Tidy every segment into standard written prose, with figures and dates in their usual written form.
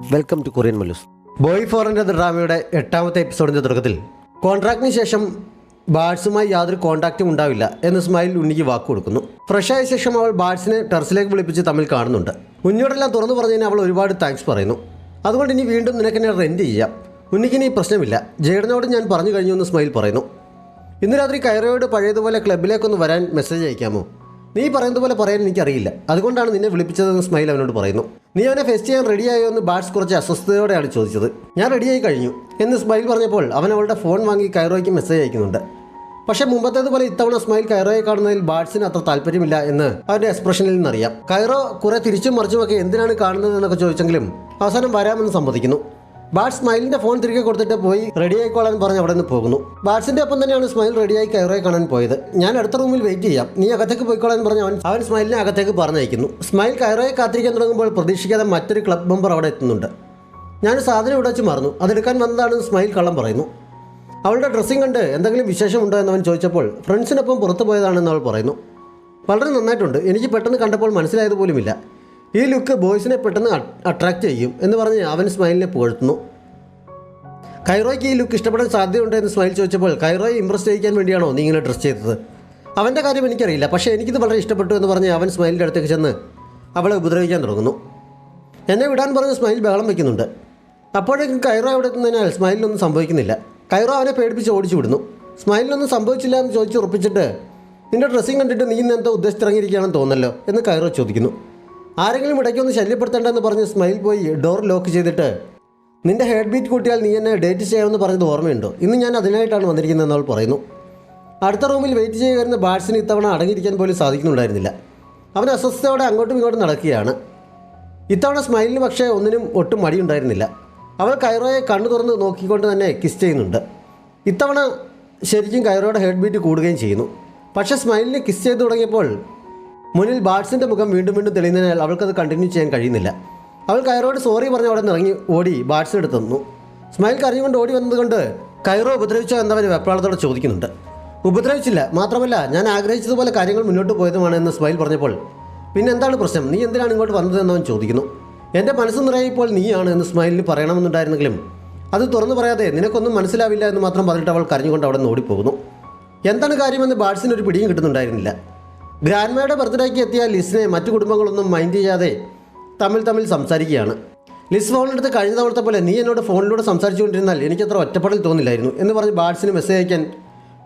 Welcome to Korean Mallus. Boy ഫോറിൻ്റെ ഡ്രാമയുടെ 8ാമത്തെ എപ്പിസോഡിൻ്റെ തുടക്കത്തിൽ കോൺട്രാക്റ്റിന് ശേഷം ബാഡ്സുമായി യാതൊരു കോൺടാക്റ്റും ഉണ്ടാവില്ല എന്ന് സ്മൈൽ ഉണ്ണിക്ക് വാക്ക് കൊടുക്കുന്നു. ഫ്രഷായ ശേഷം അവൾ ബാഡ്സിനെ ടെറസിലേക്ക് വിളിപ്പിച്ച് തമ്മിൽ കാണുന്നുണ്ട്. ഉണ്ണിയോടെല്ലാം തുറന്നു പറഞ്ഞതിന് അവൾ ഒരുപാട് താങ്ക്സ് പറയുന്നു. അതുകൊണ്ട് ഇനി വീണ്ടും നിനക്കെന്നെ റെൻറ്റ് ചെയ്യാം, ഉണ്ണിക്കിനി പ്രശ്നമില്ല, ജേഡനോട് ഞാൻ പറഞ്ഞു കഴിഞ്ഞു എന്ന് സ്മൈൽ പറയുന്നു. ഇന്ന് രാത്രി കൈറോയോട് പഴയതുപോലെ ക്ലബിലേക്കൊന്ന് വരാൻ മെസ്സേജ് അയക്കാമോ? നീ പറയുന്നത് പോലെ പറയാൻ എനിക്കറിയില്ല, അതുകൊണ്ടാണ് നിന്നെ വിളിപ്പിച്ചതെന്ന് സ്മൈൽ അവനോട് പറയുന്നു. നീ അവനെ ഫേസ് ചെയ്യാൻ റെഡിയായോ എന്ന് ബാഡ്സ് കുറച്ച് അസ്വസ്ഥതയോടെയാണ് ചോദിച്ചത്. ഞാൻ റെഡിയായി കഴിഞ്ഞു എന്ന് സ്മൈൽ പറഞ്ഞപ്പോൾ അവൻ അവളുടെ ഫോൺ വാങ്ങി കൈറോയ്ക്ക് മെസ്സേജ് അയക്കുന്നുണ്ട്. പക്ഷേ മുമ്പത്തേതുപോലെ ഇത്തവണ സ്മൈൽ കൈറോയെ കാണുന്നതിൽ ബാഡ്സിന് അത്ര താല്പര്യമില്ല എന്ന് അവൻ്റെ എക്സ്പ്രഷനിൽ നിന്നറിയാം. കൈറോ കുറെ തിരിച്ചും മറിച്ചുമൊക്കെ എന്തിനാണ് കാണുന്നത് എന്നൊക്കെ ചോദിച്ചെങ്കിലും അവസാനം വരാമെന്ന് സമ്മതിക്കുന്നു. ബാഡ്സ് സ്മൈലിൻ്റെ ഫോൺ തിരികെ കൊടുത്തിട്ട് പോയി റെഡി ആയിക്കോളാൻ പറഞ്ഞ് അവിടെ നിന്ന് പോകുന്നു. ബാഡ്സിൻ്റെ ഒപ്പം തന്നെയാണ് സ്മൈൽ റെഡിയായി കൈറോയെ കാണാൻ പോയത്. ഞാൻ അടുത്ത റൂമിൽ വെയിറ്റ് ചെയ്യാം, നീ അകത്തേക്ക് പോയിക്കോളാൻ പറഞ്ഞ് അവൻ സ്മൈലിനെ അകത്തേക്ക് പറഞ്ഞയക്കുന്നു. സ്മൈൽ കൈറോയെ കാത്തിരിക്കാൻ തുടങ്ങുമ്പോൾ പ്രതീക്ഷിക്കാതെ മറ്റൊരു ക്ലബ് മെമ്പർ അവിടെ എത്തുന്നുണ്ട്. ഞാൻ സാധനം ഇവിടെ വെച്ച് മറന്നു, അതെടുക്കാൻ വന്നതാണെന്ന് സ്മൈൽ കള്ളം പറയുന്നു. അവളുടെ ഡ്രസ്സിങ് കണ്ട് എന്തെങ്കിലും വിശേഷമുണ്ടോ എന്നവൻ ചോദിച്ചപ്പോൾ ഫ്രണ്ട്സിനൊപ്പം പുറത്തു പോയതാണെന്ന് അവൾ പറയുന്നു. വളരെ നന്നായിട്ടുണ്ട്, എനിക്ക് പെട്ടെന്ന് കണ്ടപ്പോൾ മനസ്സിലായതുപോലുമില്ല. ഈ ലുക്ക് ബോയ്സിനെ പെട്ടെന്ന് അട്രാക്റ്റ് ചെയ്യും എന്ന് പറഞ്ഞ് അവൻ സ്മൈലിനെ പുകഴ്ത്തുന്നു. കൈറോയ്ക്ക് ഈ ലുക്ക് ഇഷ്ടപ്പെടാൻ സാധ്യതയുണ്ട് എന്ന് സ്മൈൽ ചോദിച്ചപ്പോൾ കൈറോയെ ഇംപ്രസ് ചെയ്യിക്കാൻ വേണ്ടിയാണോ നീ ഇങ്ങനെ ഡ്രസ് ചെയ്തത്? അവൻ്റെ കാര്യം എനിക്കറിയില്ല, പക്ഷേ എനിക്കിത് വളരെ ഇഷ്ടപ്പെട്ടു എന്ന് പറഞ്ഞ് അവൻ സ്മൈലിൻ്റെ അടുത്തേക്ക് ചെന്ന് അവളെ ഉപദ്രവിക്കാൻ തുടങ്ങുന്നു. എന്നെ വിടാൻ പറഞ്ഞ് സ്മൈൽ ബഹളം വയ്ക്കുന്നുണ്ട്. അപ്പോഴേക്കും കൈറോ അവിടെ എത്തുന്നതിനാൽ സ്മൈലിനൊന്നും സംഭവിക്കുന്നില്ല. കൈറോ അവനെ പേടിപ്പിച്ച് ഓടിച്ചു വിടുന്നു. സ്മൈലിനൊന്നും സംഭവിച്ചില്ല എന്ന് ചോദിച്ച് ഉറപ്പിച്ചിട്ട് നിൻ്റെ ഡ്രസ്സിങ് കണ്ടിട്ട് നീ ഇന്ന് എന്തോ ഉദ്ദേശിച്ചിറങ്ങിയിരിക്കുകയാണെന്ന് തോന്നല്ലോ എന്ന് കൈറോ ചോദിക്കുന്നു. ആരെങ്കിലും ഇടയ്ക്കൊന്ന് ശല്യപ്പെടുത്തേണ്ടെന്ന് പറഞ്ഞ് സ്മൈൽ പോയി ഡോർ ലോക്ക് ചെയ്തിട്ട് നിൻ്റെ ഹെഡ് ബീറ്റ് കൂട്ടിയാൽ നീ എന്നെ ഡേറ്റ് ചെയ്യാമെന്ന് പറഞ്ഞത് ഓർമ്മയുണ്ടോ? ഇന്ന് ഞാൻ അതിനായിട്ടാണ് വന്നിരിക്കുന്നതെന്ന് അവൾ പറയുന്നു. അടുത്ത റൂമിൽ വെയിറ്റ് ചെയ്ത് വരുന്ന ബാഡ്സിന് ഇത്തവണ അടങ്ങിയിരിക്കാൻ പോലും സാധിക്കുന്നുണ്ടായിരുന്നില്ല. അവൻ അസ്വസ്ഥതയോടെ അങ്ങോട്ടും ഇങ്ങോട്ടും നടക്കുകയാണ്. ഇത്തവണ സ്മൈലിന് പക്ഷേ ഒന്നിനും ഒട്ടും മടിയുണ്ടായിരുന്നില്ല. അവൾ കൈറോയെ കണ്ണു തുറന്ന് നോക്കിക്കൊണ്ട് തന്നെ കിസ് ചെയ്യുന്നുണ്ട്. ഇത്തവണ ശരിക്കും കൈറോയുടെ ഹെഡ് ബീറ്റ് കൂടുകയും ചെയ്യുന്നു. പക്ഷേ സ്മൈലിന് കിസ് ചെയ്ത് തുടങ്ങിയപ്പോൾ മുന്നിൽ ബാഡ്സിൻ്റെ മുഖം വീണ്ടും വീണ്ടും തെളിയുന്നതിനാൽ അവൾക്കത് കണ്ടിന്യൂ ചെയ്യാൻ കഴിയുന്നില്ല. അവൾ കൈറോയോട് സോറി പറഞ്ഞ് അവിടെ നിന്ന് ഇറങ്ങി ഓടി ബാഡ്സിൻ്റെ അടുത്ത് തന്നു. സ്മൈൽ കരഞ്ഞുകൊണ്ട് ഓടി വന്നതുകൊണ്ട് കൈറോ ഉപദ്രവിച്ചോ എന്നവന് വെപ്രാളത്തോടെ ചോദിക്കുന്നുണ്ട്. ഉപദ്രവിച്ചില്ല, മാത്രമല്ല ഞാൻ ആഗ്രഹിച്ചതുപോലെ കാര്യങ്ങൾ മുന്നോട്ട് പോയതുമാണ് എന്ന് സ്മൈൽ പറഞ്ഞപ്പോൾ പിന്നെ എന്താണ് പ്രശ്നം, നീ എന്തിനാണ് ഇങ്ങോട്ട് വന്നതെന്നവൻ ചോദിക്കുന്നു. എൻ്റെ മനസ്സ് നിറയിപ്പോൾ നീയാണ് എന്ന് സ്മൈലിന് പറയണമെന്നുണ്ടായിരുന്നെങ്കിലും അത് തുറന്നു പറയാതെ നിനക്കൊന്നും മനസ്സിലാവില്ല എന്ന് മാത്രം പറഞ്ഞിട്ട് അവൾ കരഞ്ഞുകൊണ്ട് അവിടെ നിന്ന് ഓടിപ്പോകുന്നു. എന്താണ് കാര്യമെന്ന് ബാഡ്സിന് ഒരു പിടിയും കിട്ടുന്നുണ്ടായിരുന്നില്ല. ഗ്രാൻഡ്മയുടെ ബർത്ത്ഡേക്ക് എത്തിയ ലിസിനെ മറ്റു കുടുംബങ്ങളൊന്നും മൈൻഡ് ചെയ്യാതെ തമ്മിൽ സംസാരിക്കുകയാണ്. ലിസ് ഫോണിലെടുത്ത് കഴിഞ്ഞ തവണത്തെ പോലെ നീ എന്നോട് ഫോണിലൂടെ സംസാരിച്ചുകൊണ്ടിരുന്നാൽ എനിക്കത്ര ഒറ്റപ്പെടൽ തോന്നില്ലായിരുന്നു എന്ന് പറഞ്ഞ് ബാഡ്സിന് മെസ്സേജ് അയക്കാൻ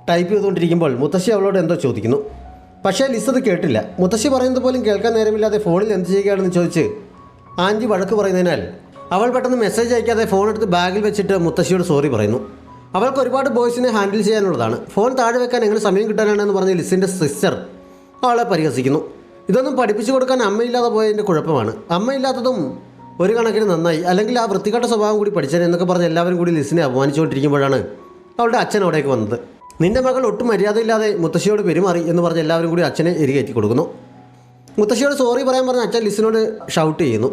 ടൈപ്പ് ചെയ്തുകൊണ്ടിരിക്കുമ്പോൾ മുത്തശ്ശി അവളോട് എന്തോ ചോദിക്കുന്നു. പക്ഷേ ലിസ് അത് കേട്ടില്ല. മുത്തശ്ശി പറയുന്നത് പോലും കേൾക്കാൻ നേരമില്ലാതെ ഫോണിൽ എന്ത് ചെയ്യുകയാണെന്ന് ചോദിച്ച് ആൻറ്റി വഴക്ക് പറയുന്നതിനാൽ അവൾ പെട്ടെന്ന് മെസ്സേജ് അയക്കാതെ ഫോൺ എടുത്ത് ബാഗിൽ വെച്ചിട്ട് മുത്തശ്ശിയോട് സോറി പറയുന്നു. അവൾക്ക് ഒരുപാട് ബോയ്സിനെ ഹാൻഡിൽ ചെയ്യാനുള്ളതാണ്, ഫോൺ താഴെ വെക്കാൻ എങ്ങനെ സമയം കിട്ടാനാണെന്ന് പറഞ്ഞ് ലിസിൻ്റെ സിസ്റ്റർ അവളെ പരിഹസിക്കുന്നു. ഇതൊന്നും പഠിപ്പിച്ചു കൊടുക്കാൻ അമ്മയില്ലാതെ പോയതിൻ്റെ കുഴപ്പമാണ്, അമ്മയില്ലാത്തതും ഒരു കണക്കിന് നന്നായി, അല്ലെങ്കിൽ ആ വൃത്തികെട്ട സ്വഭാവം കൂടി പഠിച്ചേനെ എന്നൊക്കെ പറഞ്ഞ് എല്ലാവരും കൂടി ലിസിനെ അപമാനിച്ചുകൊണ്ടിരിക്കുമ്പോഴാണ് അവളുടെ അച്ഛൻ അവിടേക്ക് വന്നത്. നിൻ്റെ മകൾ ഒട്ടും മര്യാദയില്ലാതെ മുത്തശ്ശിയോട് പെരുമാറി എന്ന് പറഞ്ഞ് എല്ലാവരും കൂടി അച്ഛനെ എരികയറ്റി കൊടുക്കുന്നു. മുത്തശ്ശിയോട് സോറി പറയാൻ പറഞ്ഞ് അച്ഛൻ ലിസിനോട് ഷൗട്ട് ചെയ്യുന്നു.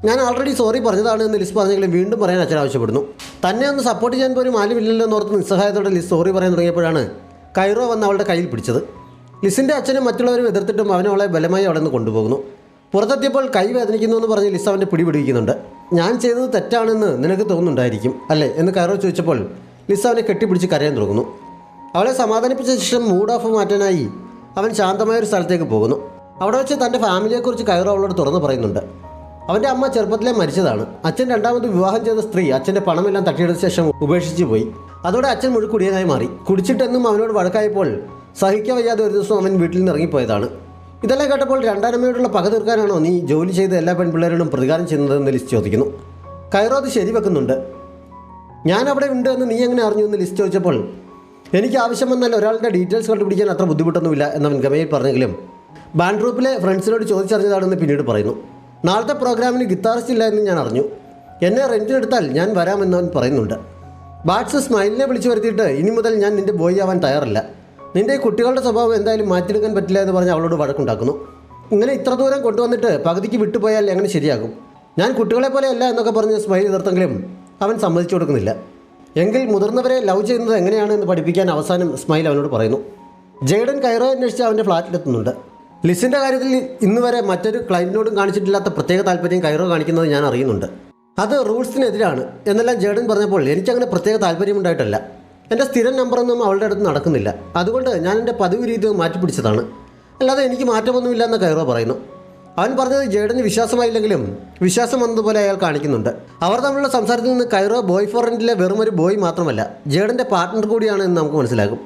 ഞാൻ ആൾറെഡി സോറി പറഞ്ഞതാണ് എന്ന് ലിസ് പറഞ്ഞെങ്കിലും വീണ്ടും പറയാൻ അച്ഛൻ ആവശ്യപ്പെടുന്നു. തന്നെ ഒന്ന് സപ്പോർട്ട് ചെയ്യാൻ പോലും ആരുമില്ലല്ലോ എന്നോർത്ത് നിസ്സഹായത്തോടെ ലിസ് സോറി പറയാൻ തുടങ്ങിയപ്പോഴാണ് കൈറോ വന്ന് അവളുടെ കയ്യിൽ പിടിച്ചത്. ലിസിൻ്റെ അച്ഛനും മറ്റുള്ളവരും എതിർത്തിട്ടും അവനവളെ ബലമായി അവിടെ നിന്ന് കൊണ്ടുപോകുന്നു. പുറത്തെത്തിയപ്പോൾ കൈ വേദനിക്കുന്നു എന്ന് പറഞ്ഞ് ലിസ് അവൻ്റെ പിടിപിടിക്കുന്നുണ്ട്. ഞാൻ ചെയ്തത് തെറ്റാണെന്ന് നിനക്ക് തോന്നുന്നുണ്ടായിരിക്കും അല്ലേ എന്ന് കൈറോ ചോദിച്ചപ്പോൾ ലിസ് അവനെ കെട്ടിപ്പിടിച്ച് കരയാൻ തുടങ്ങുന്നു. അവളെ സമാധാനിപ്പിച്ച ശേഷം മൂഡ് ഓഫ് മാറ്റാനായി അവൻ ശാന്തമായൊരു സ്ഥലത്തേക്ക് പോകുന്നു. അവിടെ വെച്ച് തൻ്റെ ഫാമിലിയെക്കുറിച്ച് കൈറോ അവളോട് തുറന്നു പറയുന്നുണ്ട്. അവൻ്റെ അമ്മ ചെറുപ്പത്തിലെ മരിച്ചതാണ്. അച്ഛൻ രണ്ടാമത് വിവാഹം ചെയ്ത സ്ത്രീ അച്ഛൻ്റെ പണമെല്ലാം തട്ടിയെടുത്ത ശേഷം ഉപേക്ഷിച്ച് പോയി. അതോടെ അച്ഛൻ മുഴുക്കുടിയനായി മാറി. കുടിച്ചിട്ടെന്നും അവനോട് വഴക്കായപ്പോൾ സഹിക്കാൻ വയ്യാതെ ഒരു ദിവസം അവൻ വീട്ടിൽ നിന്ന് ഇറങ്ങിപ്പോയതാണ്. ഇതെല്ലാം കേട്ടപ്പോൾ രണ്ടാനമ്മയോടുള്ള പക തീർക്കാനാണോ നീ ജോലി ചെയ്ത എല്ലാ പെൺപിള്ളേരോടും പ്രതികാരം ചെയ്യുന്നതെന്ന് ലിസ്റ്റ് ചോദിക്കുന്നു. കൈറോ അത് ശരിവെക്കുന്നുണ്ട്. ഞാൻ അവിടെ ഉണ്ട് എന്ന് നീ എങ്ങനെ അറിഞ്ഞു എന്ന് ലിസ്റ്റ് ചോദിച്ചപ്പോൾ എനിക്ക് ആവശ്യം വന്നാൽ ഒരാളുടെ ഡീറ്റെയിൽസ് കണ്ടുപിടിക്കാൻ അത്ര ബുദ്ധിമുട്ടൊന്നുമില്ല എന്നവൻ ഗമയിൽ പറഞ്ഞെങ്കിലും ബാൻഡ് ഗ്രൂപ്പിലെ ഫ്രണ്ട്സിനോട് ചോദിച്ചറിഞ്ഞതാണെന്ന് പിന്നീട് പറയുന്നു. നാളത്തെ പ്രോഗ്രാമിന് ഗിത്താറിസ്റ്റ് ഇല്ല എന്ന് ഞാൻ അറിഞ്ഞു, എന്നെ റെൻറ്റിനെടുത്താൽ ഞാൻ വരാമെന്നവൻ പറയുന്നുണ്ട്. ബാഡ്സ് സ്മൈലിനെ വിളിച്ചു വരുത്തിയിട്ട് ഇനി മുതൽ ഞാൻ നിൻ്റെ ബോയ് ആവാൻ തയ്യാറല്ല, നിൻ്റെ കുട്ടികളുടെ സ്വഭാവം എന്തായാലും മാറ്റിയെടുക്കാൻ പറ്റില്ല എന്ന് പറഞ്ഞ് അവളോട് വഴക്കുണ്ടാക്കുന്നു. ഇങ്ങനെ ഇത്ര ദൂരം കൊണ്ടുവന്നിട്ട് പകുതിക്ക് വിട്ടുപോയാൽ എങ്ങനെ ശരിയാകും, ഞാൻ കുട്ടികളെ പോലെ അല്ല എന്നൊക്കെ പറഞ്ഞ് സ്മൈൽ എതിർത്തെങ്കിലും അവൻ സമ്മതിച്ചു കൊടുക്കുന്നില്ല. എങ്കിൽ മുതിർന്നവരെ ലവ് ചെയ്യുന്നത് എങ്ങനെയാണ് എന്ന് പഠിപ്പിക്കാൻ അവസാനം സ്മൈൽ അവനോട് പറയുന്നു. ജെയ്ഡൻ കൈറോ അന്വേഷിച്ച് അവൻ്റെ ഫ്ലാറ്റിലെത്തുന്നുണ്ട്. ലിസിൻ്റെ കാര്യത്തിൽ ഇന്ന് വരെ മറ്റൊരു ക്ലയൻറ്റിനോടും കാണിച്ചിട്ടില്ലാത്ത പ്രത്യേക താല്പര്യം കൈറോ കാണിക്കുന്നത് ഞാൻ അറിയുന്നുണ്ട്. അത് റൂൾസിനെതിരാണ് എന്നെല്ലാം ജേഡൻ പറഞ്ഞപ്പോൾ എനിക്കങ്ങനെ പ്രത്യേക താല്പര്യമുണ്ടായിട്ടല്ല. എൻ്റെ സ്ഥിരം നമ്പറൊന്നും അവളുടെ അടുത്ത് നടക്കുന്നില്ല. അതുകൊണ്ട് ഞാൻ എൻ്റെ പതിവ് രീതി മാറ്റിപ്പിടിച്ചതാണ്. അല്ലാതെ എനിക്ക് മാറ്റമൊന്നുമില്ല എന്ന് കൈറോ പറയുന്നു. അവൻ പറഞ്ഞത് ജേഡന് വിശ്വാസമായില്ലെങ്കിലും വിശ്വാസം വന്നതുപോലെ അയാൾ കാണിക്കുന്നുണ്ട്. അവർ തമ്മിലുള്ള സംസാരത്തിൽ നിന്ന് കൈറോ ബോയ് ഫ്രണ്ടിലെ വെറുമൊരു ബോയ് മാത്രമല്ല, ജേഡൻ്റെ പാർട്ട്ണർ കൂടിയാണ് എന്ന് നമുക്ക് മനസ്സിലാകും.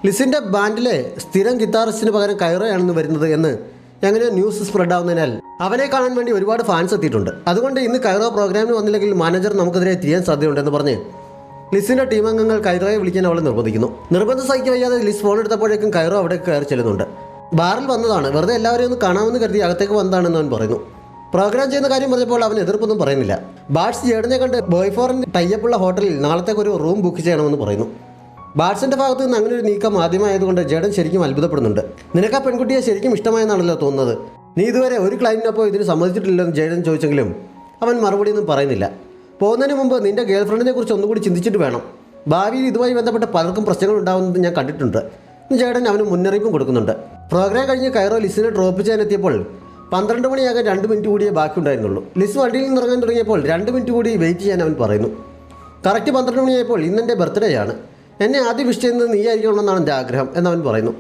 ലിസിൻ്റെ ബാൻഡിലെ സ്ഥിരം ഗിത്താറിസ്റ്റിന് പകരം കൈറോയാണെന്ന് വരുന്നത് എന്ന് എങ്ങനെയോ ന്യൂസ് സ്പ്രെഡ് ആവുന്നതിനാൽ അവനെ കാണാൻ വേണ്ടി ഒരുപാട് ഫാൻസ് എത്തിയിട്ടുണ്ട്. അതുകൊണ്ട് ഇന്ന് കൈറോ പ്രോഗ്രാമിന് വന്നില്ലെങ്കിൽ മാനേജർ നമുക്കെതിരെ തിരിയാൻ സാധ്യതയുണ്ടെന്ന് പറഞ്ഞ് ലിസിൻ്റെ ടീമംഗങ്ങൾ കൈറോയെ വിളിക്കാൻ അവളെ നിർബന്ധിക്കുന്നു. നിർബന്ധം സഹിക്കാൻ വയ്യാതെ ലിസ് ഫോൺ എടുത്തപ്പോഴേക്കും കൈറോ അവിടെ കയറി ചെല്ലുന്നുണ്ട്. ബാറിൽ വന്നതാണ്, വെറുതെ എല്ലാവരെയും ഒന്ന് കാണാമെന്ന് കരുതി അകത്തേക്ക് വന്നതാണെന്ന് അവൻ പറയുന്നു. പ്രോഗ്രാം ചെയ്യുന്ന കാര്യം പറഞ്ഞപ്പോൾ അവൻ എതിർപ്പൊന്നും പറയുന്നില്ല. ബാഡ്സ് ജേഡനെ കണ്ട് ബോയ് ഫോറിൻ്റെ ടൈപ്പുള്ള ഹോട്ടലിൽ നാളത്തേക്ക് ഒരു റൂം ബുക്ക് ചെയ്യണമെന്ന് പറയുന്നു. ബാഡ്സിൻ്റെ ഭാഗത്ത് നിന്ന് അങ്ങനെ ഒരു നീക്കം ആദ്യമായതുകൊണ്ട് ജേഡൻ ശരിക്കും അത്ഭുതപ്പെടുന്നുണ്ട്. നിനക്ക് ആ പെൺകുട്ടിയെ ശരിക്കും ഇഷ്ടമായെന്നാണല്ലോ തോന്നുന്നത്. നീ ഇതുവരെ ഒരു ക്ലയൻറ്റിനൊപ്പം ഇതിന് സമ്മതിച്ചിട്ടില്ലെന്ന് ജേഡൻ ചോദിച്ചെങ്കിലും അവൻ മറുപടിയൊന്നും പറയുന്നില്ല. പോകുന്നതിന് മുമ്പ് നിൻ്റെ ഗേൾഫ്രണ്ടിനെ കുറിച്ച് ഒന്നുകൂടി ചിന്തിച്ചിട്ട് വേണം. ഭാവിയിൽ ഇതുമായി ബന്ധപ്പെട്ട് പലർക്കും പ്രശ്നങ്ങൾ ഉണ്ടാകുന്നത് ഞാൻ കണ്ടിട്ടുണ്ട്. ജേഡൻ അവന് മുന്നറിയിപ്പും കൊടുക്കുന്നുണ്ട്. പ്രോഗ്രാം കഴിഞ്ഞ് കൈറോ ലിസിനെ ഡ്രോപ്പ് ചെയ്യാനെത്തിയപ്പോൾ 12 മണിയാകാൻ 2 മിനിറ്റ് കൂടിയേ ബാക്കിയുണ്ടായിരുന്നുള്ളൂ. ലിസ് വണ്ടിയിൽ നിന്ന് ഇറങ്ങാൻ തുടങ്ങിയപ്പോൾ 2 മിനിറ്റ് കൂടി വെയിറ്റ് ചെയ്യാൻ അവൻ പറയുന്നു. കറക്റ്റ് 12 മണിയായപ്പോൾ ഇന്നെൻ്റെ ബർത്ത്ഡേ ആണ്. എന്നെ ആദ്യം വിഷ് ചെയ്യുന്നത് നീ ആയിരിക്കണമെന്നാണ് എൻ്റെ ആഗ്രഹം എന്നവൻ പറയുന്നു.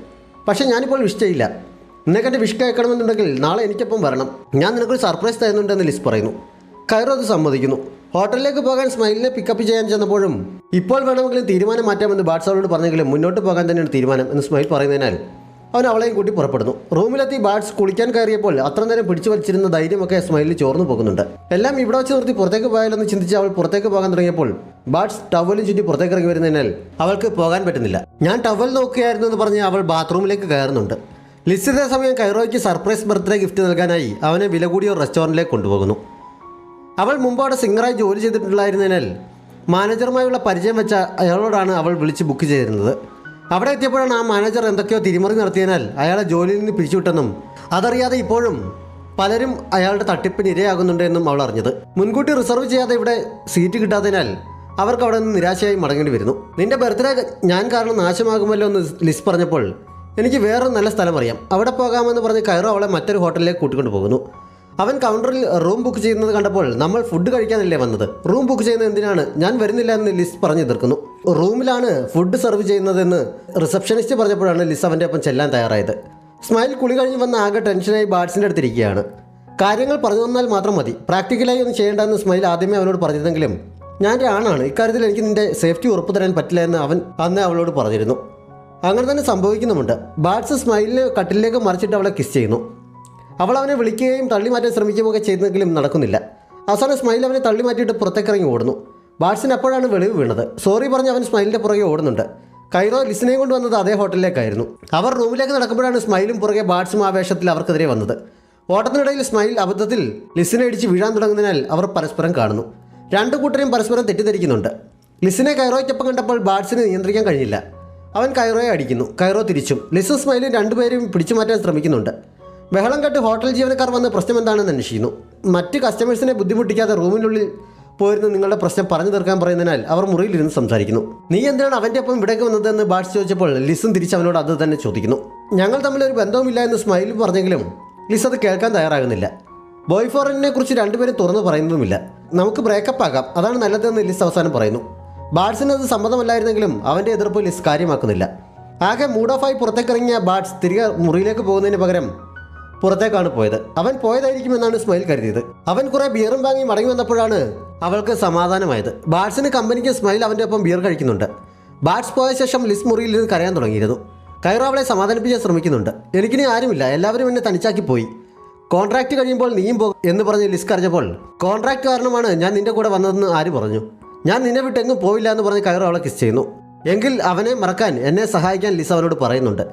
പക്ഷേ ഞാനിപ്പോൾ വിഷ് ചെയ്യില്ല. നിനക്ക് എൻ്റെ വിഷ് കേൾക്കണമെന്നുണ്ടെങ്കിൽ നാളെ എനിക്കൊപ്പം വരണം. ഞാൻ നിനക്കൊരു സർപ്രൈസ് തരുന്നുണ്ടെന്ന് ലിസ് പറയുന്നു. കൈറോ അത് സമ്മതിക്കുന്നു. ഹോട്ടലിലേക്ക് പോകാൻ സ്മൈലിനെ പിക്കപ്പ് ചെയ്യാൻ ചെന്നപ്പോഴും ഇപ്പോൾ വേണമെങ്കിലും തീരുമാനം മാറ്റാമെന്ന് ബാഡ്സ് അവളോട് പറഞ്ഞെങ്കിലും മുന്നോട്ട് പോകാൻ തന്നെയാണ് തീരുമാനം എന്ന് സ്മൈൽ പറയുന്നതിനാൽ അവൻ അവളെയും കൂട്ടി പുറപ്പെടുന്നു. റൂമിലെത്തി ബാഡ്സ് കുളിക്കാൻ കയറിയപ്പോൾ അത്ര നേരം പിടിച്ചു വലിച്ചിരുന്ന ധൈര്യമൊക്കെ സ്മൈലിൽ ചോർന്നു പോകുന്നുണ്ട്. എല്ലാം ഇവിടെ വെച്ച് നിർത്തി പുറത്തേക്ക് പോയാലെന്ന് ചിന്തിച്ച് അവൾ പുറത്തേക്ക് പോകാൻ തുടങ്ങിയപ്പോൾ ബാഡ്സ് ടവലും ചുറ്റി പുറത്തേക്ക് ഇറങ്ങി വരുന്നതിനാൽ അവൾക്ക് പോകാൻ പറ്റുന്നില്ല. ഞാൻ ടവൽ നോക്കുകയായിരുന്നു എന്ന് പറഞ്ഞ് അവൾ ബാത്റൂമിലേക്ക് കയറുന്നുണ്ട്. ലിസിന്റെ സമയം കൈറോയ്ക്ക് സർപ്രൈസ് ബർത്ത്ഡേ ഗിഫ്റ്റ് നൽകാനായി അവനെ വില കൂടിയ റെസ്റ്റോറൻറ്റിലേക്ക് കൊണ്ടുപോകുന്നു. അവൾ മുമ്പോടെ സിംഗറായി ജോലി ചെയ്തിട്ടുണ്ടായിരുന്നതിനാൽ മാനേജറുമായുള്ള പരിചയം വെച്ച അയാളോടാണ് അവൾ വിളിച്ച് ബുക്ക് ചെയ്തിരുന്നത്. അവിടെ എത്തിയപ്പോഴാണ് ആ മാനേജർ എന്തൊക്കെയോ തിരിമറി നടത്തിയതിനാൽ അയാളെ ജോലിയിൽ നിന്ന് പിരിച്ചുവിട്ടെന്നും അതറിയാതെ ഇപ്പോഴും പലരും അയാളുടെ തട്ടിപ്പിന് ഇരയാകുന്നുണ്ട് എന്നും അവൾ അറിഞ്ഞത്. മുൻകൂട്ടി റിസർവ് ചെയ്യാതെ ഇവിടെ സീറ്റ് കിട്ടാത്തതിനാൽ അവർക്ക് അവിടെ നിന്ന് നിരാശയായി മടങ്ങേണ്ടി വരുന്നു. നിന്റെ ബർത്ത്ഡേ ഞാൻ കാരണം നാശമാകുമല്ലോ എന്ന് ലിസ് പറഞ്ഞപ്പോൾ എനിക്ക് വേറൊരു നല്ല സ്ഥലം അറിയാം, അവിടെ പോകാമെന്ന് പറഞ്ഞ് കൈറോ അവളെ മറ്റൊരു ഹോട്ടലിലേക്ക് കൂട്ടിക്കൊണ്ട് പോകുന്നു. അവൻ കൗണ്ടറിൽ റൂം ബുക്ക് ചെയ്യുന്നത് കണ്ടപ്പോൾ നമ്മൾ ഫുഡ് കഴിക്കാനല്ലേ വന്നത്, റൂം ബുക്ക് ചെയ്യുന്നത് എന്തിനാണ്, ഞാൻ വരുന്നില്ല എന്ന് ലിസ് പറഞ്ഞു തീർക്കുന്നു. റൂമിലാണ് ഫുഡ് സെർവ് ചെയ്യുന്നതെന്ന് റിസപ്ഷനിസ്റ്റ് പറഞ്ഞപ്പോഴാണ് ലിസ് അവൻ്റെ ഒപ്പം ചെല്ലാൻ തയ്യാറായത്. സ്മൈൽ കുളി കഴിഞ്ഞ് വന്ന ആകെ ടെൻഷനായി ബാഡ്സിൻ്റെ അടുത്തിരിക്കുകയാണ്. കാര്യങ്ങൾ പറഞ്ഞു തന്നാൽ മാത്രം മതി, പ്രാക്ടിക്കലായി ഒന്നും ചെയ്യേണ്ടെന്ന് സ്മൈൽ ആദ്യമേ അവനോട് പറഞ്ഞിരുന്നെങ്കിലും ഞാൻ ഒരാണാണ്, ഇക്കാര്യത്തിൽ എനിക്ക് നിൻ്റെ സേഫ്റ്റി ഉറപ്പ് തരാൻ പറ്റില്ല എന്ന് അവൻ അന്ന് അവളോട് പറഞ്ഞിരുന്നു. അങ്ങനെ തന്നെ സംഭവിക്കുന്നുമുണ്ട്. ബാഡ്സ് സ്മൈലിനെ കട്ടിലേക്ക് മറിച്ചിട്ട് അവളെ കിസ് ചെയ്യുന്നു. അവൾ അവനെ വിളിക്കുകയും തള്ളി മാറ്റാൻ ശ്രമിക്കുകയൊക്കെ ചെയ്തെങ്കിലും നടക്കുന്നില്ല. അവസാനം സ്മൈൽ അവനെ തള്ളി മാറ്റിയിട്ട് പുറത്തേക്കിറങ്ങി ഓടുന്നു. ബാഡ്സിന് അപ്പോഴാണ് വെളിവ് വീണത്. സോറി പറഞ്ഞ് അവൻ സ്മൈലിൻ്റെ പുറകെ ഓടുന്നുണ്ട്. കൈറോ ലിസിനെയും കൊണ്ടുവന്നത് അതേ ഹോട്ടലിലേക്കായിരുന്നു. അവർ റൂമിലേക്ക് നടക്കുമ്പോഴാണ് സ്മൈലും പുറകെ ബാഡ്സും ആ വേഷത്തിൽ അവർക്കെതിരെ വന്നത്. ഓട്ടത്തിനിടയിൽ സ്മൈൽ അബദ്ധത്തിൽ ലിസിനെ ഇടിച്ച് വീഴാൻ തുടങ്ങുന്നതിനാൽ അവർ പരസ്പരം കാണുന്നു. രണ്ടു കൂട്ടരെയും പരസ്പരം തെറ്റിദ്ധരിക്കുന്നുണ്ട്. ലിസിനെ കൈറോയ്ക്കൊപ്പം കണ്ടപ്പോൾ ബാഡ്സിന് നിയന്ത്രിക്കാൻ കഴിഞ്ഞില്ല. അവൻ കൈറോയെ അടിക്കുന്നു. കൈറോ തിരിച്ചും. ലിസും സ്മൈലും രണ്ടുപേരും പിടിച്ചു മാറ്റാൻ ശ്രമിക്കുന്നുണ്ട്. ബഹളം കെട്ട് ഹോട്ടൽ ജീവനക്കാർ വന്ന് പ്രശ്നം എന്താണെന്ന് അന്വേഷിക്കുന്നു. മറ്റ് കസ്റ്റമേഴ്സിനെ ബുദ്ധിമുട്ടിക്കാതെ റൂമിനുള്ളിൽ പോയിരുന്ന് നിങ്ങളുടെ പ്രശ്നം പറഞ്ഞു തീർക്കാൻ പറയുന്നതിനാൽ അവർ മുറിയിലിരുന്ന് സംസാരിക്കുന്നു. നീ എന്തിനാണ് അവൻ്റെ ഒപ്പം ഇവിടേക്ക് വന്നതെന്ന് ബാഡ്സ് ചോദിച്ചപ്പോൾ ലിസും തിരിച്ച് അവനോട് അത് തന്നെ ചോദിക്കുന്നു. ഞങ്ങൾ തമ്മിൽ ഒരു ബന്ധവുമില്ല എന്ന് സ്മൈൽ പറഞ്ഞെങ്കിലും ലിസ് അത് കേൾക്കാൻ തയ്യാറാകുന്നില്ല. ബോയ് ഫോറിനെ കുറിച്ച് രണ്ടുപേരും തുറന്നു പറയുന്നതുമില്ല. നമുക്ക് ബ്രേക്കപ്പ് ആകാം, അതാണ് നല്ലതെന്ന് ലിസ് അവസാനം പറയുന്നു. ബാഡ്സിന് അത് സമ്മതമല്ലായിരുന്നെങ്കിലും അവൻ്റെ എതിർപ്പ് ലിസ് കാര്യമാക്കുന്നില്ല. ആകെ മൂഡ് ഓഫായി പുറത്തേക്കിറങ്ങിയ ബാഡ്സ് തിരികെ മുറിയിലേക്ക് പോകുന്നതിന് പകരം പുറത്തേക്കാണ് പോയത്. അവൻ പോയതായിരിക്കുമെന്നാണ് സ്മൈൽ കരുതിയത്. അവൻ കുറേ ബിയറും വാങ്ങി മടങ്ങി വന്നപ്പോഴാണ് അവൾക്ക് സമാധാനമായത്. ബാഡ്സിന് കമ്പനിക്ക് സ്മൈൽ അവൻ്റെ ഒപ്പം ബിയർ കഴിക്കുന്നുണ്ട്. ബാഡ്സ് പോയ ശേഷം ലിസ് മുറിയിൽ നിന്ന് കരയാൻ തുടങ്ങിയിരുന്നു. കൈറോ അവളെ സമാധാനിപ്പിക്കാൻ ശ്രമിക്കുന്നുണ്ട്. എനിക്കിനി ആരുമില്ല, എല്ലാവരും എന്നെ തനിച്ചാക്കി പോയി, കോൺട്രാക്റ്റ് കഴിയുമ്പോൾ നീയും പോകും എന്ന് പറഞ്ഞ് ലിസ് കരഞ്ഞപ്പോൾ കോൺട്രാക്റ്റ് കാരണമാണ് ഞാൻ നിൻ്റെ കൂടെ വന്നതെന്ന് ആര് പറഞ്ഞു, ഞാൻ നിന്നെ വിട്ട് എങ്ങും പോയില്ല എന്ന് പറഞ്ഞ് കൈറോ അവളെ കിസ് ചെയ്യുന്നു. എങ്കിൽ അവനെ മറക്കാൻ എന്നെ സഹായിക്കാൻ ലിസ് അവനോട് പറയുന്നുണ്ട്.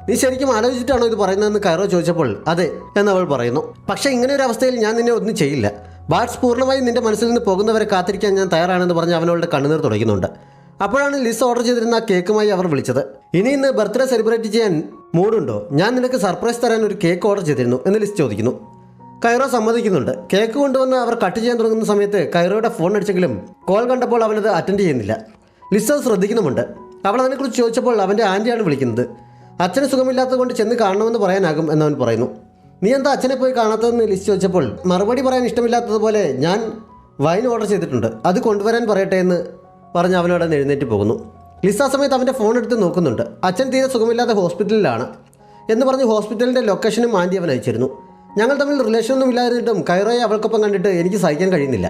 നീ ശരിക്കും ആലോചിച്ചിട്ടാണോ ഇത് പറയുന്നതെന്ന് കൈറോ ചോദിച്ചപ്പോൾ അതെ എന്നവൾ പറയുന്നു. പക്ഷേ ഇങ്ങനെ ഒരു അവസ്ഥയിൽ ഞാൻ നിന്നെ ഒന്നും ചെയ്യില്ല. ബാഡ്സ് പൂർണ്ണമായും നിന്റെ മനസ്സിൽ നിന്ന് പോകുന്നവരെ കാത്തിരിക്കാൻ ഞാൻ തയ്യാറാണെന്ന് പറഞ്ഞ് അവനവളുടെ കണ്ണുനീർ തുടയ്ക്കുന്നുണ്ട്. അപ്പോഴാണ് ലിസ് ഓർഡർ ചെയ്തിരുന്ന കേക്കുമായി അവർ വിളിച്ചത്. ഇന്ന് ബർത്ത്ഡേ സെലിബ്രേറ്റ് ചെയ്യാൻ മൂടുണ്ടോ, ഞാൻ നിനക്ക് സർപ്രൈസ് തരാൻ ഒരു കേക്ക് ഓർഡർ ചെയ്തിരുന്നു എന്ന് ലിസ് ചോദിക്കുന്നു. കൈറോ സമ്മതിക്കുന്നുണ്ട്. കേക്ക് കൊണ്ടുവന്ന് അവർ കട്ട് ചെയ്യാൻ തുടങ്ങുന്ന സമയത്ത് കൈറോയുടെ ഫോൺ അടിച്ചെങ്കിലും കോൾ കണ്ടപ്പോൾ അവനത് അറ്റൻഡ് ചെയ്യുന്നില്ല. ലിസ് അത് ശ്രദ്ധിക്കുന്നുമുണ്ട്. അവൾ അതിനെക്കുറിച്ച് ചോദിച്ചപ്പോൾ അവൻ്റെ ആൻറ്റിയാണ് വിളിക്കുന്നത്. അച്ഛന് സുഖമില്ലാത്തത് കൊണ്ട് ചെന്ന് കാണണമെന്ന് പറയാനാകും എന്നവൻ പറയുന്നു. നീ എന്താ അച്ഛനെ പോയി കാണാത്തതെന്ന് ലിസ് ചോദിച്ചപ്പോൾ മറുപടി പറയാൻ ഇഷ്ടമില്ലാത്തതുപോലെ ഞാൻ വൈൻ ഓർഡർ ചെയ്തിട്ടുണ്ട്, അത് കൊണ്ടുവരാൻ പറയട്ടെ എന്ന് പറഞ്ഞ് അവനോട് എഴുന്നേറ്റ് പോകുന്നു. ലിസ് ആ സമയത്ത് അവൻ്റെ ഫോൺ എടുത്ത് നോക്കുന്നുണ്ട്. അച്ഛൻ തീരെ സുഖമില്ലാത്ത ഹോസ്പിറ്റലിലാണ് എന്ന് പറഞ്ഞ് ഹോസ്പിറ്റലിൻ്റെ ലൊക്കേഷനും ആൻറ്റി അവൻ അയച്ചിരുന്നു. ഞങ്ങൾ തമ്മിൽ റിലേഷനൊന്നും ഇല്ലാതിരുന്നിട്ടും കൈറോയെ അവൾക്കൊപ്പം കണ്ടിട്ട് എനിക്ക് സഹിക്കാൻ കഴിയുന്നില്ല.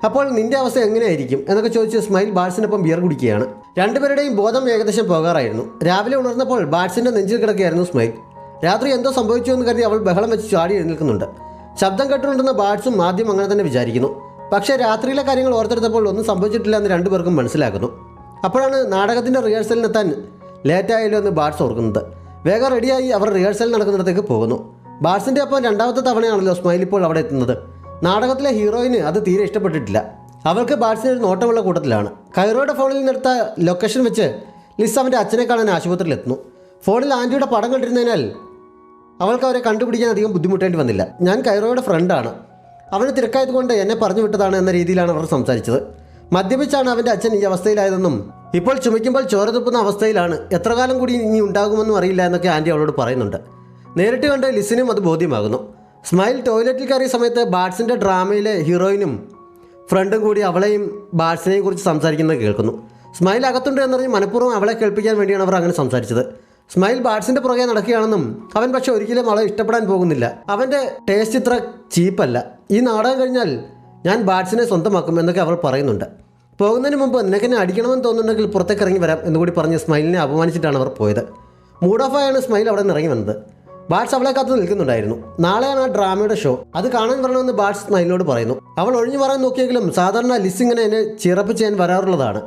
അപ്പോൾ നിൻ്റെ അവസ്ഥ എങ്ങനെയായിരിക്കും എന്നൊക്കെ ചോദിച്ച് സ്മൈൽ ബാഡ്സിനൊപ്പം ബിയർ കുടിക്കുകയാണ്. രണ്ടുപേരുടെയും ബോധം ഏകദേശം പോകാറായിരുന്നു. രാവിലെ ഉണർന്നപ്പോൾ ബാഡ്സിൻ്റെ നെഞ്ചിൽ കിടക്കുകയായിരുന്നു സ്മൈൽ. രാത്രി എന്തോ സംഭവിച്ചു എന്ന് കരുതി അവൾ ബഹളം വെച്ച് ചാടി എഴുന്നേൽക്കുന്നുണ്ട്. ശബ്ദം കേട്ടുകൊണ്ടുന്ന ബാഡ്സും ആദ്യം അങ്ങനെ തന്നെ വിചാരിക്കുന്നു. പക്ഷേ രാത്രിയിലെ കാര്യങ്ങൾ ഓർത്തെടുത്തപ്പോൾ ഒന്നും സംഭവിച്ചിട്ടില്ല എന്ന് രണ്ടുപേർക്കും മനസ്സിലാക്കുന്നു. അപ്പോഴാണ് നാടകത്തിൻ്റെ റിഹേഴ്സലിനെത്താൻ ലേറ്റായല്ലോ എന്ന് ബാഡ്സ് ഓർക്കുന്നത്. വേഗം റെഡിയായി അവർ റിഹേഴ്സൽ നടക്കുന്നിടത്തേക്ക് പോകുന്നു. ബാഡ്സിൻ്റെ ഒപ്പം രണ്ടാമത്തെ തവണയാണല്ലോ സ്മൈൽ ഇപ്പോൾ അവിടെ എത്തുന്നത്. നാടകത്തിലെ ഹീറോയിന് അത് തീരെ ഇഷ്ടപ്പെട്ടിട്ടില്ല. അവൾക്ക് ബാഡ്സിന് ഒരു നോട്ടമുള്ള കൂട്ടത്തിലാണ്. കൈറോയുടെ ഫോണിൽ നിന്നെടുത്ത ലൊക്കേഷൻ വെച്ച് ലിസ് അവൻ്റെ അച്ഛനെ കാണാൻ ആശുപത്രിയിലെത്തുന്നു. ഫോണിൽ ആൻറ്റിയുടെ പടം കണ്ടിരുന്നതിനാൽ അവൾക്ക് അവരെ കണ്ടുപിടിക്കാൻ അധികം ബുദ്ധിമുട്ടേണ്ടി വന്നില്ല. ഞാൻ കൈറോയുടെ ഫ്രണ്ടാണ്, അവന് തിരക്കായതുകൊണ്ട് എന്നെ പറഞ്ഞു വിട്ടതാണ് എന്ന രീതിയിലാണ് അവർ സംസാരിച്ചത്. മദ്യപിച്ചാണ് അവൻ്റെ അച്ഛൻ ഈ അവസ്ഥയിലായതെന്നും ഇപ്പോൾ ചുമയ്ക്കുമ്പോൾ ചോര തുപ്പുന്ന അവസ്ഥയിലാണ്, എത്ര കാലം കൂടി ഇനി ഉണ്ടാകുമെന്നും അറിയില്ല എന്നൊക്കെ ആൻറ്റി അവളോട് പറയുന്നുണ്ട്. നേരിട്ട് കണ്ട് ലിസിനും അത് ബോധ്യമാകുന്നു. സ്മൈൽ ടോയ്ലറ്റിൽ കയറിയ സമയത്ത് ബാഡ്സിൻ്റെ ഡ്രാമയിലെ ഹീറോയിനും ഫ്രണ്ടും കൂടി അവളെയും ബാഡ്സിനെയും കുറിച്ച് സംസാരിക്കുന്നത് കേൾക്കുന്നു. സ്മൈൽ അകത്തുണ്ട് എന്നറിഞ്ഞ് മനഃപൂർവ്വം അവളെ കേൾപ്പിക്കാൻ വേണ്ടിയാണ് അവർ അങ്ങനെ സംസാരിച്ചത്. സ്മൈൽ ബാഡ്സിൻ്റെ പുറകെ നടക്കുകയാണെന്നും അവൻ പക്ഷേ ഒരിക്കലും അവളെ ഇഷ്ടപ്പെടാൻ പോകുന്നില്ല. അവൻ്റെ ടേസ്റ്റ് ഇത്ര ചീപ്പല്ല. ഈ നാടകം കഴിഞ്ഞാൽ ഞാൻ ബാഡ്സിനെ സ്വന്തമാക്കും എന്നൊക്കെ അവൾ പറയുന്നുണ്ട്. പോകുന്നതിന് മുമ്പ് നിനക്കെന്നെ അടിക്കണമെന്ന് തോന്നുന്നുണ്ടെങ്കിൽ പുറത്തേക്ക് ഇറങ്ങി വരാം എന്നുകൂടി പറഞ്ഞ് സ്മൈലിനെ അപമാനിച്ചിട്ടാണ് അവർ പോയത്. മൂഡ് ഓഫ് ആയാണ് സ്മൈൽ അവിടെ നിന്ന് ഇറങ്ങി വന്നത്. ബാഡ്സ് അവളെ കാത്ത് നിൽക്കുന്നുണ്ടായിരുന്നു. നാളെയാണ് ആ ഡ്രാമയുടെ ഷോ, അത് കാണാൻ വരണമെന്ന് ബാഡ്സ് സ്മൈലിനോട് പറയുന്നു. അവൾ ഒഴിഞ്ഞു പറയാൻ നോക്കിയെങ്കിലും സാധാരണ ലിസ് ഇങ്ങനെ എന്നെ ചിറപ്പ് ചെയ്യാൻ വരാറുള്ളതാണ്.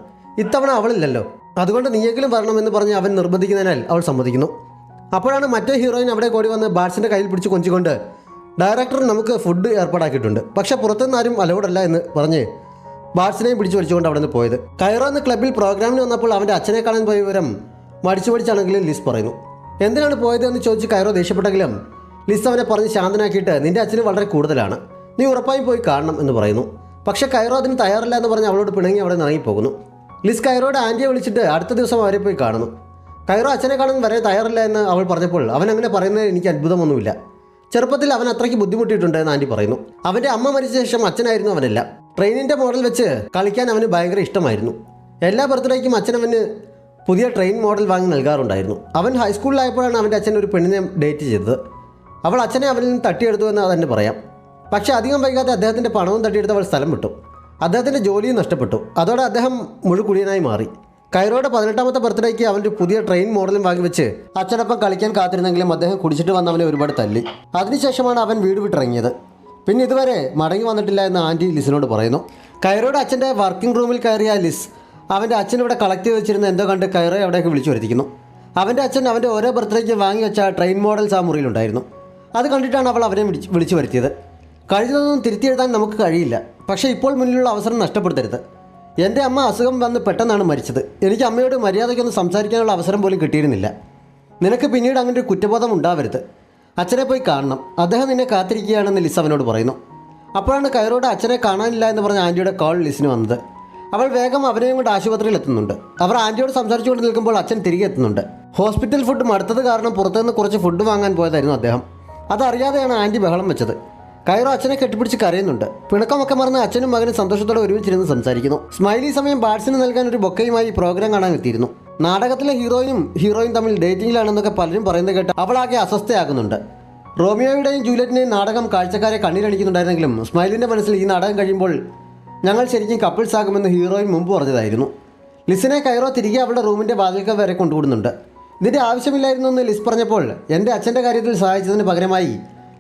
ഇത്തവണ അവളില്ലല്ലോ, അതുകൊണ്ട് നീയെങ്കിലും വരണമെന്ന് പറഞ്ഞ് അവൻ നിർബന്ധിക്കുന്നതിനാൽ അവൾ സമ്മതിക്കുന്നു. അപ്പോഴാണ് മറ്റേ ഹീറോയിൻ അവിടെ കൂടി വന്ന് ബാഡ്സിൻ്റെ കയ്യിൽ പിടിച്ച് കൊഞ്ചിക്കൊണ്ട് ഡയറക്ടർ നമുക്ക് ഫുഡ് ഏർപ്പാടാക്കിയിട്ടുണ്ട്, പക്ഷേ പുറത്തുനിന്ന് ആരും അലൗഡല്ല എന്ന് പറഞ്ഞ് ബാഡ്സിനെയും പിടിച്ചു വലിച്ചുകൊണ്ട് അവിടെ നിന്ന് പോയത്. കൈറോ എന്ന ക്ലബ്ബിൽ പ്രോഗ്രാമിന് വന്നപ്പോൾ അവൻ്റെ അച്ഛനെ കാണാൻ പോയ വിവരം മടിച്ചു മടിച്ചാണെങ്കിലും ലിസ് പറയുന്നു. എന്തിനാണ് പോയത് എന്ന് ചോദിച്ച് കൈറോ ദേഷ്യപ്പെട്ടെങ്കിലും ലിസ് അവനെ പറഞ്ഞ് ശാന്തനാക്കിയിട്ട് നിൻ്റെ അച്ഛന് വളരെ കൂടുതലാണ്, നീ ഉറപ്പായും പോയി കാണണം എന്ന് പറയുന്നു. പക്ഷേ കൈറോ അതിന് തയ്യാറില്ല എന്ന് പറഞ്ഞ് അവളോട് പിണങ്ങി അവിടെ ഇറങ്ങിപ്പോകുന്നു. ലിസ് കൈറോയുടെ ആൻറ്റിയെ വിളിച്ചിട്ട് അടുത്ത ദിവസം അവരെ പോയി കാണുന്നു. കൈറോ അച്ഛനെ കാണാൻ വരെ തയ്യാറില്ല എന്ന് അവൾ പറഞ്ഞപ്പോൾ അവൻ അങ്ങനെ പറയുന്നത് എനിക്ക് അത്ഭുതമൊന്നുമില്ല. ചെറുപ്പത്തിൽ അവൻ അത്രയ്ക്ക് ബുദ്ധിമുട്ടിയിട്ടുണ്ട് എന്ന് ആൻറ്റി പറയുന്നു. അവൻ്റെ അമ്മ മരിച്ച ശേഷം അച്ഛനായിരുന്നു അവനെല്ലാം. ട്രെയിനിൻ്റെ മോഡൽ വെച്ച് കളിക്കാൻ അവന് ഭയങ്കര ഇഷ്ടമായിരുന്നു. എല്ലാ ബർത്ത്ഡേക്കും അച്ഛൻ അവന് പുതിയ ട്രെയിൻ മോഡൽ വാങ്ങി നൽകാറുണ്ടായിരുന്നു. അവൻ ഹൈസ്കൂളിലായപ്പോഴാണ് അവൻ്റെ അച്ഛൻ ഒരു പെണ്ണിനെ ഡേറ്റ് ചെയ്തത്. അവൾ അച്ഛനെ അവനിൽ നിന്ന് തട്ടിയെടുത്തു എന്ന് തന്നെ പറയാം. പക്ഷേ അധികം വൈകാതെ അദ്ദേഹത്തിൻ്റെ പണവും തട്ടിയെടുത്ത് അവൾ സ്ഥലം വിട്ടു. അദ്ദേഹത്തിൻ്റെ ജോലിയും നഷ്ടപ്പെട്ടു. അതോടെ അദ്ദേഹം മുഴുകുടിയനായി മാറി. കൈറോയുടെ 18ാമത്തെ ബർത്ത്ഡേക്ക് അവൻ്റെ പുതിയ ട്രെയിൻ മോഡലും വാങ്ങി വെച്ച് അച്ഛനൊപ്പം കളിക്കാൻ കാത്തിരുന്നെങ്കിലും അദ്ദേഹം കുടിച്ചിട്ട് വന്ന് അവനെ ഒരുപാട് തല്ലി. അതിനുശേഷമാണ് അവൻ വീട് വിട്ടിറങ്ങിയത്. പിന്നെ ഇതുവരെ മടങ്ങി വന്നിട്ടില്ല എന്ന് ആൻറ്റി ലിസിനോട് പറയുന്നു. കൈറോയുടെ അച്ഛൻ്റെ വർക്കിംഗ് റൂമിൽ കയറിയ ലിസ് അവൻ്റെ അച്ഛനിവിടെ കളക്ട് ചെയ്ത് വെച്ചിരുന്ന എന്തോ കണ്ട് കൈറോയെ അവിടേക്ക് വിളിച്ചു വരുത്തിക്കുന്നു. അവൻ്റെ അച്ഛൻ അവൻ്റെ ഓരോ ബർത്ത്ഡേക്ക് വാങ്ങി വെച്ച ട്രെയിൻ മോഡൽസ് ആ മുറിയിലുണ്ടായിരുന്നു. അത് കണ്ടിട്ടാണ് അവൾ അവനെ വിളിച്ചു വരുത്തിയത്. കഴിഞ്ഞതൊന്നും തിരുത്തി എഴുതാൻ നമുക്ക് കഴിയില്ല, പക്ഷേ ഇപ്പോൾ മുന്നിലുള്ള അവസരം നഷ്ടപ്പെടുത്തരുത്. എൻ്റെ അമ്മ അസുഖം വന്ന് പെട്ടെന്നാണ് മരിച്ചത്. എനിക്ക് അമ്മയോട് മര്യാദയ്ക്കൊന്ന് സംസാരിക്കാനുള്ള അവസരം പോലും കിട്ടിയിരുന്നില്ല. നിനക്ക് പിന്നീട് അങ്ങനെ ഒരു കുറ്റബോധം ഉണ്ടാവരുത്. അച്ഛനെ പോയി കാണണം, അദ്ദേഹം നിന്നെ കാത്തിരിക്കുകയാണെന്ന് ലിസ് അവനോട് പറയുന്നു. അപ്പോഴാണ് കൈറോയുടെ അച്ഛനെ കാണാനില്ല എന്ന് പറഞ്ഞ ആൻറ്റിയുടെ കോൾ ലിസിന് വന്നത്. അവൾ വേഗം അവനെയും കൊണ്ട് ആശുപത്രിയിൽ എത്തുന്നുണ്ട്. അവർ ആൻറ്റിയോട് സംസാരിച്ചുകൊണ്ട് നിൽക്കുമ്പോൾ അച്ഛൻ തിരികെ എത്തുന്നുണ്ട്. ഹോസ്പിറ്റൽ ഫുഡ് മടുത്തത് കാരണം പുറത്തുനിന്ന് കുറച്ച് ഫുഡ് വാങ്ങാൻ പോയതായിരുന്നു അദ്ദേഹം. അതറിയാതെയാണ് ആൻറ്റി ബഹളം വെച്ചത്. കൈറോ അച്ഛനെ കെട്ടിപ്പിടിച്ച് കരയുന്നുണ്ട്. പിണക്കമൊക്കെ മറന്ന് അച്ഛനും മകനും സന്തോഷത്തോടെ ഒരുമിച്ചിരുന്ന് സംസാരിക്കുന്നു. സ്മൈലി സമയം ബാഡ്സിന് നൽകാൻ ഒരു ബൊക്കയുമായി പ്രോഗ്രാം കാണാൻ എത്തിയിരുന്നു. നാടകത്തിലെ ഹീറോയും തമ്മിൽ ഡേറ്റിംഗിലാണെന്നൊക്കെ പലരും പറയുന്നത് കേട്ട് അവളാകെ അസ്വസ്ഥയാകുന്നുണ്ട്. റോമിയോയുടെയും ജൂലിയറ്റിൻ്റെയും നാടകം കാഴ്ചക്കാരെ കണ്ണിലടിക്കുന്നുണ്ടായിരുന്നെങ്കിലും സ്മൈലിൻ്റെ മനസ്സിൽ ഈ നാടകം കഴിയുമ്പോൾ ഞങ്ങൾ ശരിക്കും കപ്പിൾസ് ആകുമെന്ന് ഹീറോയിൻ മുമ്പ് പറഞ്ഞതായിരുന്നു. ലിസിനെ കൈറോ തിരികെ അവളുടെ റൂമിൻ്റെ വാതിൽക്കൽ വരെ കൊണ്ടുവിടുന്നുണ്ട്. ഇതിൻ്റെ ആവശ്യമില്ലായിരുന്നു എന്ന് ലിസ് പറഞ്ഞപ്പോൾ എൻ്റെ അച്ഛൻ്റെ കാര്യത്തിൽ സഹായിച്ചതിന് പകരമായി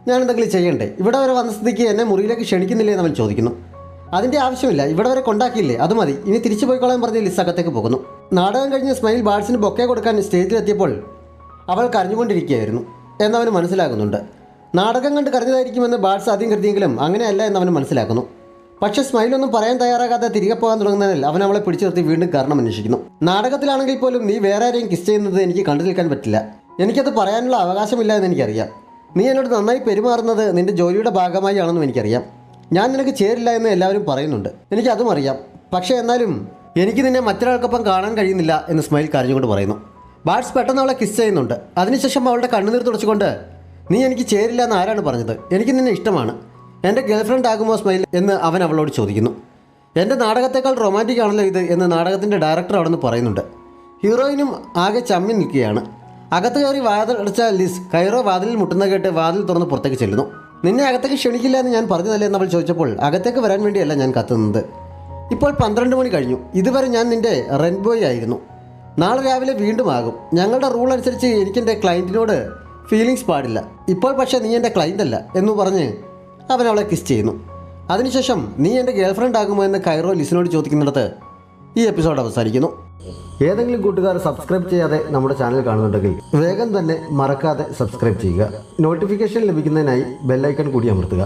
ഞാൻ എന്തെങ്കിലും ചെയ്യണ്ടേ? ഇവിടെ വരെ വന്ന സ്ഥിതിക്ക് എന്നെ മുറിയിലേക്ക് ക്ഷണിക്കുന്നില്ലേ എന്ന് അവൻ ചോദിക്കുന്നു. അതിൻ്റെ ആവശ്യമില്ല, ഇവിടെ വരെ കൊണ്ടാക്കിയില്ലേ, അത് മതി, ഇനി തിരിച്ചു പോയിക്കോളാൻ പറഞ്ഞ് ലിസ് അകത്തേക്ക് പോകുന്നു. നാടകം കഴിഞ്ഞ് സ്മൈൽ ബാഡ്സിന് ബൊക്കെ കൊടുക്കാൻ സ്റ്റേജിലെത്തിയപ്പോൾ അവൾ കരഞ്ഞുകൊണ്ടിരിക്കുകയായിരുന്നു എന്നവന് മനസ്സിലാകുന്നുണ്ട്. നാടകം കണ്ട് കരഞ്ഞതായിരിക്കുമെന്ന് ബാഡ്സ് ആദ്യം കരുതിയെങ്കിലും അങ്ങനെയല്ല എന്നവന് മനസ്സിലാക്കുന്നു. പക്ഷേ സ്മൈലൊന്നും പറയാൻ തയ്യാറാകാതെ തിരികെ പോകാൻ തുടങ്ങുന്നതിൽ അവൻ അവളെ പിടിച്ചു നിർത്തി വീണ്ടും കാരണം അന്വേഷിക്കുന്നു. നാടകത്തിലാണെങ്കിൽ പോലും നീ വേറെ ആരെയും കിസ് ചെയ്യുന്നത് എനിക്ക് കണ്ടു നിൽക്കാൻ പറ്റില്ല. എനിക്കത് പറയാനുള്ള അവകാശമില്ല എന്ന് എനിക്കറിയാം. നീ എന്നോട് നന്നായി പെരുമാറുന്നത് നിൻ്റെ ജോലിയുടെ ഭാഗമായി ആണെന്നും എനിക്കറിയാം. ഞാൻ നിനക്ക് ചേരില്ല എന്ന് എല്ലാവരും പറയുന്നുണ്ട്, എനിക്കതും അറിയാം. പക്ഷേ എന്നാലും എനിക്ക് നിന്നെ മറ്റൊരാൾക്കൊപ്പം കാണാൻ കഴിയുന്നില്ല എന്ന് സ്മൈൽ കരഞ്ഞുകൊണ്ട് പറയുന്നു. ബാഡ്സ് പെട്ടെന്ന് അവളെ കിസ് ചെയ്യുന്നുണ്ട്. അതിനുശേഷം അവളുടെ കണ്ണുനീർ തുടച്ചുകൊണ്ട് നീ എനിക്ക് ചേരില്ല എന്ന് ആരാണ് പറഞ്ഞത്? എനിക്ക് നിന്നെ ഇഷ്ടമാണ്. എൻ്റെ ഗേൾഫ്രണ്ട് ആകുമോ സ്മൈൽ എന്ന് അവൻ അവളോട് ചോദിക്കുന്നു. എൻ്റെ നാടകത്തേക്കാൾ റൊമാൻറ്റിക് ആണല്ലോ ഇത് എന്ന് നാടകത്തിൻ്റെ ഡയറക്ടർ അവിടെ നിന്ന് പറയുന്നുണ്ട്. ഹീറോയിനും ആകെ ചമ്മി നിൽക്കുകയാണ്. അകത്ത് കയറി വാതിൽ അടച്ച ലിസ് കൈറോ വാതിലിൽ മുട്ടുന്ന കേട്ട് വാതിൽ തുറന്ന് പുറത്തേക്ക് ചെല്ലുന്നു. നിന്നെ അകത്തേക്ക് ക്ഷണിക്കില്ല എന്ന് ഞാൻ പറഞ്ഞതല്ലേ എന്ന് അവൾ ചോദിച്ചപ്പോൾ അകത്തേക്ക് വരാൻ വേണ്ടിയല്ല ഞാൻ കത്തുന്നത്. ഇപ്പോൾ 12 മണി കഴിഞ്ഞു. ഇതുവരെ ഞാൻ നിൻ്റെ റെൻറ്റ് ബോയ് ആയിരുന്നു. നാളെ രാവിലെ വീണ്ടും ആകും. ഞങ്ങളുടെ റൂൾ അനുസരിച്ച് എനിക്കെൻ്റെ ക്ലയൻറ്റിനോട് ഫീലിങ്സ് പാടില്ല. ഇപ്പോൾ പക്ഷേ നീ എൻ്റെ ക്ലയൻ്റ് അല്ല എന്ന് പറഞ്ഞ് അവൻ അവളെ കിസ് ചെയ്യുന്നു. അതിനുശേഷം നീ എൻ്റെ ഗേൾഫ്രണ്ട് ആകുമോ എന്ന് കൈറോ ലിസിനോട് ചോദിക്കുന്നിടത്ത് ഈ എപ്പിസോഡ് അവസാനിക്കുന്നു. ഏതെങ്കിലും കൂട്ടുകാർ സബ്സ്ക്രൈബ് ചെയ്യാതെ നമ്മുടെ ചാനൽ കാണുന്നുണ്ടെങ്കിൽ വേഗം തന്നെ മറക്കാതെ സബ്സ്ക്രൈബ് ചെയ്യുക. നോട്ടിഫിക്കേഷൻ ലഭിക്കുന്നതിനായി ബെല്ലൈക്കൺ കൂടി അമർത്തുക.